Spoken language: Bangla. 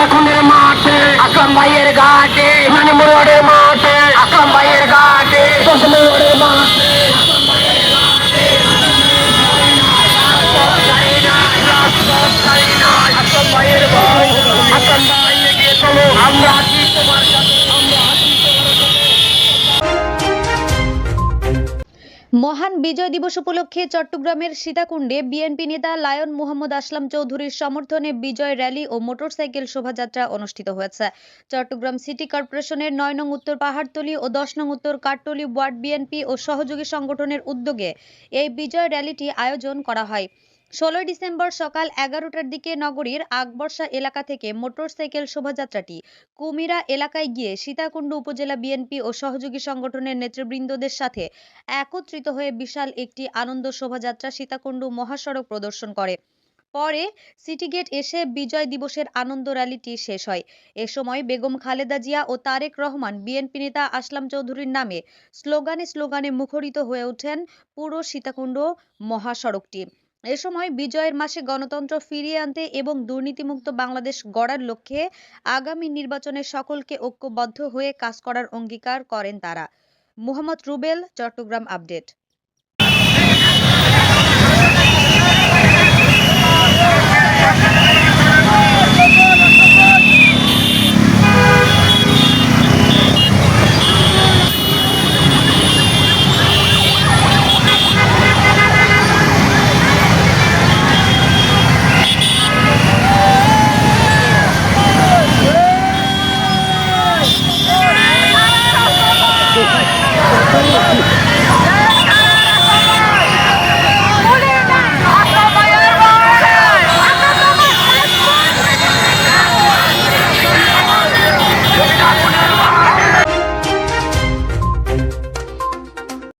সীতাকুণ্ডের মাঠে আসলাম ভাইয়ের ঘাটে নানিমুড়ের মাঠে আসলাম ভাইয়ের ঘাটে দশমুড়ের মাঠে আসলাম ভাইয়ের ভাই আসলাম ভাই এগিয়ে চলো আমরা আছি তোমার সাথে আমরা আছি তোমার সাথে। মহান বিজয় দিবস উপলক্ষে চট্টগ্রামের সীতাকুণ্ডে বিএনপি নেতা লায়ন মোহাম্মদ আসলাম চৌধুরীর সমর্থনে বিজয় র্যালি ও মোটরসাইকেল শোভাযাত্রা অনুষ্ঠিত হয়েছে। চট্টগ্রাম সিটি কর্পোরেশনের ৯ নং উত্তর পাহাড়তলী ও ১০ নং উত্তর কাঠতলী ওয়ার্ড বিএনপি ও সহযোগী সংগঠনের উদ্যোগে এই বিজয় র্যালিটি আয়োজন করা হয়। ১৬ ডিসেম্বর সকাল ১১টার দিকে নগরীর আকবর্ষা এলাকা থেকে মোটরসাইকেল শোভাযাত্রাটি কুমিরা এলাকায় গিয়ে সীতাকুণ্ড উপজেলা বিএনপি ও সহযোগী সংগঠনের নেতৃবৃন্দদের সাথে একত্রিত হয়ে বিশাল একটি আনন্দ শোভাযাত্রা সীতাকুণ্ড মহাসড়ক প্রদর্শন করে। পরে সিটি গেট এসে বিজয় দিবসের আনন্দ র্যালিটি শেষ হয়। এ সময় বেগম খালেদা জিয়া ও তারেক রহমান বিএনপি নেতা আসলাম চৌধুরীর নামে স্লোগানে স্লোগানে মুখরিত হয়ে ওঠেন পুরো সীতাকুণ্ড মহাসড়কটি। এ সময় বিজয়ের মাসে গণতন্ত্র ফিরিয়ে আনতে এবং দুর্নীতিমুক্ত বাংলাদেশ গড়ার লক্ষ্যে আগামী নির্বাচনে সকলকে ঐক্যবদ্ধ হয়ে কাজ করার অঙ্গীকার করেন তারা। মোহাম্মদ রুবেল, চট্টগ্রাম আপডেট।